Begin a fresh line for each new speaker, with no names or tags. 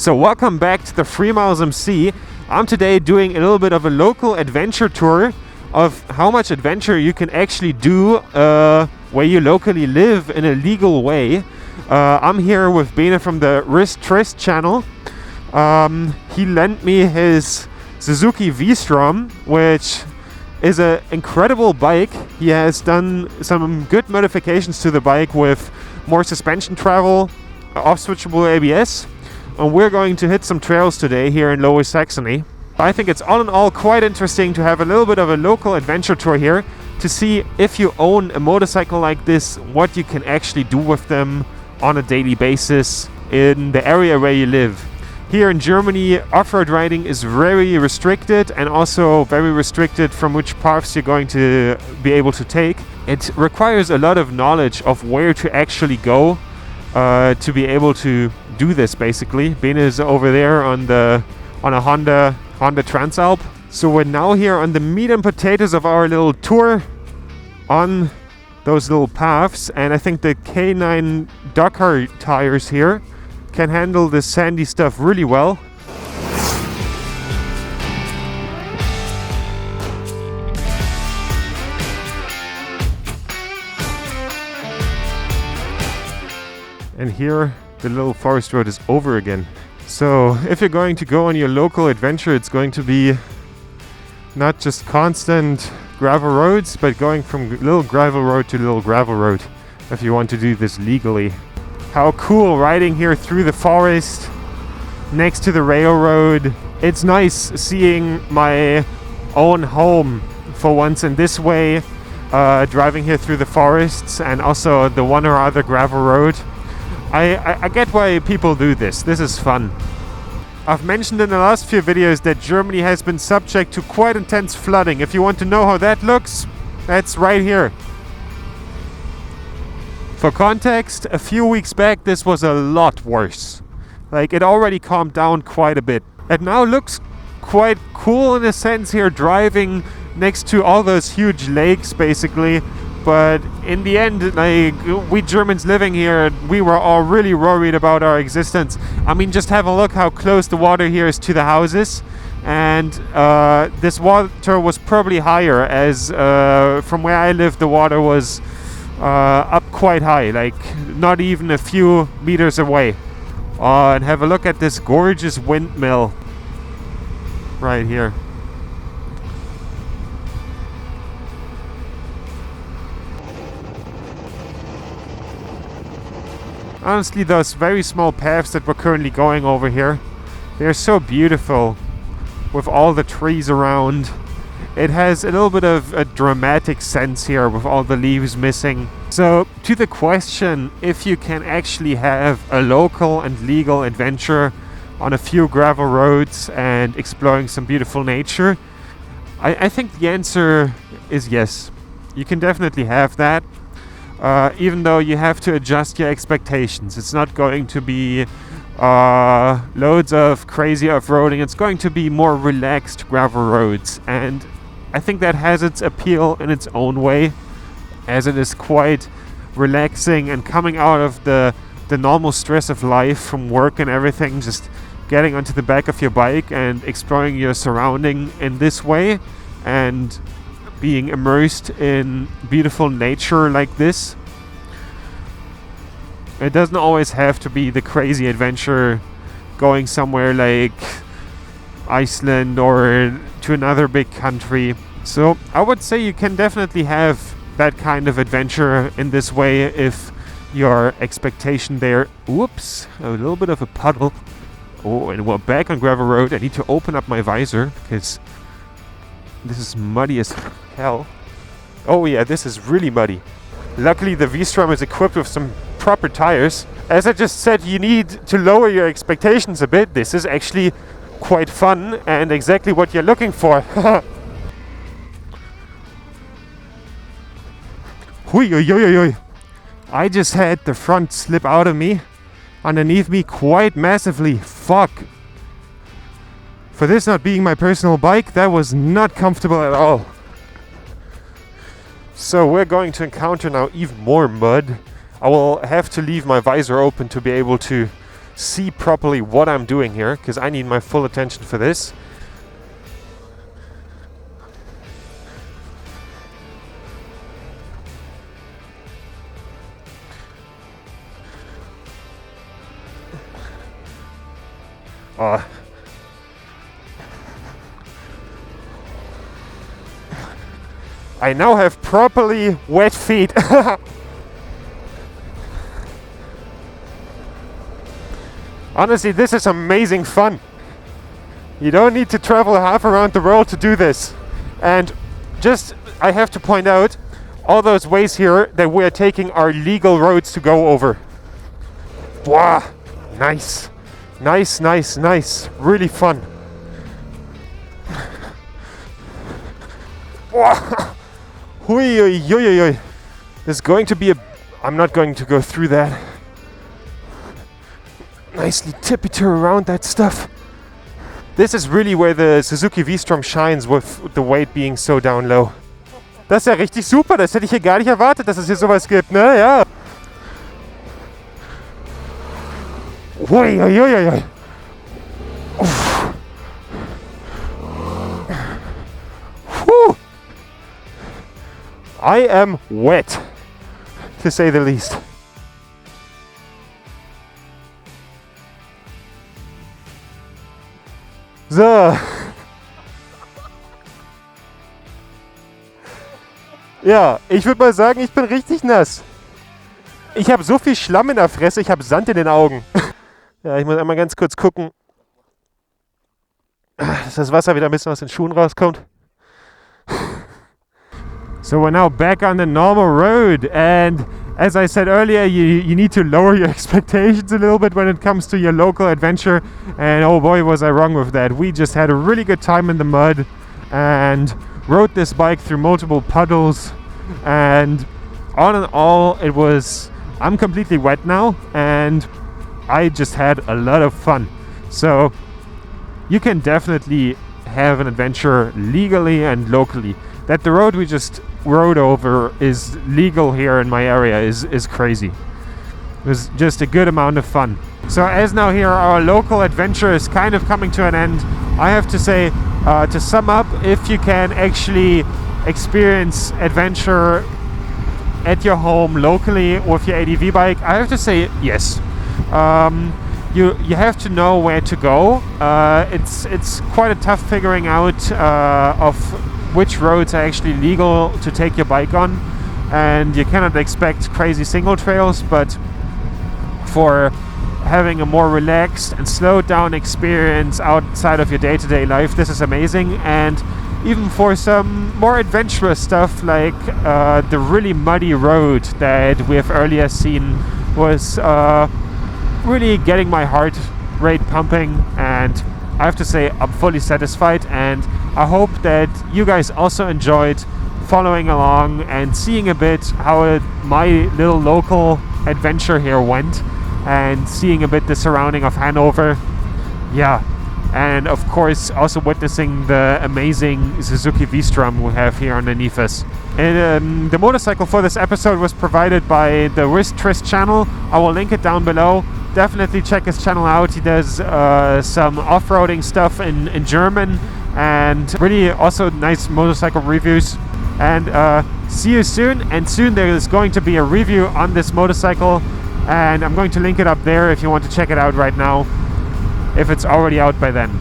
So welcome back to the 3 Miles MC. I'm today doing a little bit of a local adventure tour of how much adventure you can actually do where you locally live in a legal way. I'm here with Bene from the Wristtwist channel. He lent me his Suzuki V-Strom, which is an incredible bike. He has done some good modifications to the bike with more suspension travel, off-switchable ABS, and we're going to hit some trails today here in Lower Saxony. I think it's all in all quite interesting to have a little bit of a local adventure tour here to see if you own a motorcycle like this, what you can actually do with them on a daily basis in the area where you live. Here in Germany, off-road riding is very restricted and also very restricted from which paths you're going to be able to take. It requires a lot of knowledge of where to actually go to be able to do this, basically. Bene is over there on a Honda Transalp. So we're now here on the meat and potatoes of our little tour on those little paths, and I think the K9 Dakar tires here can handle this sandy stuff really well. And here the little forest road is over again. So if you're going to go on your local adventure, it's going to be not just constant gravel roads, but going from little gravel road to little gravel road if you want to do this legally. How cool riding here through the forest next to the railroad. It's nice seeing my own home for once in this way, driving here through the forests and also the one or other gravel road. I get why people do this. This is fun. I've mentioned in the last few videos that Germany has been subject to quite intense flooding. If you want to know how that looks, that's right here. For context, a few weeks back this was a lot worse. Like, it already calmed down quite a bit. It now looks quite cool in a sense here, driving next to all those huge lakes basically. But in the end, like, we Germans living here, we were all really worried about our existence. I mean, just have a look how close the water here is to the houses. And this water was probably higher, as from where I live, the water was up quite high, like not even a few meters away. And have a look at this gorgeous windmill right here. Honestly, those very small paths that we're currently going over here, they're so beautiful with all the trees around. It has a little bit of a dramatic sense here with all the leaves missing. So to the question if you can actually have a local and legal adventure on a few gravel roads and exploring some beautiful nature, I think the answer is yes. You can definitely have that. Even though you have to adjust your expectations. It's not going to be loads of crazy off-roading. It's going to be more relaxed gravel roads. And I think that has its appeal in its own way, as it is quite relaxing and coming out of the normal stress of life from work and everything. Just getting onto the back of your bike and exploring your surrounding in this way and being immersed in beautiful nature like this. It doesn't always have to be the crazy adventure going somewhere like Iceland or to another big country. So I would say you can definitely have that kind of adventure in this way if your expectation there... Whoops, a little bit of a puddle. Oh, and we're back on gravel road. I need to open up my visor because this is muddy as hell. Oh yeah, this is really muddy. Luckily the V-Strom is equipped with some proper tires. As I just said, you need to lower your expectations a bit. This is actually quite fun and exactly what you're looking for. Hui, oi, oi, oi, oi. I just had the front slip out of me underneath me quite massively. Fuck. For this not being my personal bike, that was not comfortable at all. So we're going to encounter now even more mud. I will have to leave my visor open to be able to see properly what I'm doing here, because I need my full attention for this. I now have properly wet feet. Honestly, this is amazing fun. You don't need to travel half around the world to do this. And just, I have to point out, all those ways here that we are taking are legal roads to go over. Wow, nice. Nice, nice, nice. Really fun. Wow. Hui, hui, hui, hui. There's going to be a... I'm not going to go through that. Nicely tippy-toe around that stuff. This is really where the Suzuki V-Strom shines with the weight being so down low. Das ist ja richtig super. Das hätte ich hier gar nicht erwartet, dass es hier sowas gibt, ne? Ja. Hui, hui, hui, hui. Whew. I am wet, to say the least. So. Ja, ich würde mal sagen, ich bin richtig nass. Ich habe so viel Schlamm in der Fresse, ich habe Sand in den Augen. Ja, ich muss einmal ganz kurz gucken, dass das Wasser wieder ein bisschen aus den Schuhen rauskommt. So we're now back on the normal road, and as I said earlier, you need to lower your expectations a little bit when it comes to your local adventure, and oh boy was I wrong with that. We just had a really good time in the mud and rode this bike through multiple puddles, and all in all it was... I'm completely wet now and I just had a lot of fun. So you can definitely have an adventure legally and locally. That the road we just rode over is legal here in my area is crazy. It was just a good amount of fun. So as now here our local adventure is kind of coming to an end, I have to say, to sum up, if you can actually experience adventure at your home locally with your ADV bike, I have to say yes. You have to know where to go. It's quite a tough figuring out of which roads are actually legal to take your bike on, and you cannot expect crazy single trails, but for having a more relaxed and slowed down experience outside of your day-to-day life, this is amazing. And even for some more adventurous stuff, like the really muddy road that we have earlier seen was really getting my heart rate pumping, and I have to say I'm fully satisfied, and I hope that you guys also enjoyed following along and seeing a bit how my little local adventure here went, and seeing a bit the surrounding of Hanover. Yeah, and of course also witnessing the amazing Suzuki V-Strom we have here underneath us. And the motorcycle for this episode was provided by the Wristtwist channel. I will link it down below. Definitely check his channel out. He does some off-roading stuff in German, and really also nice motorcycle reviews. And see you soon, and soon there is going to be a review on this motorcycle, and I'm going to link it up there if you want to check it out right now, if it's already out by then.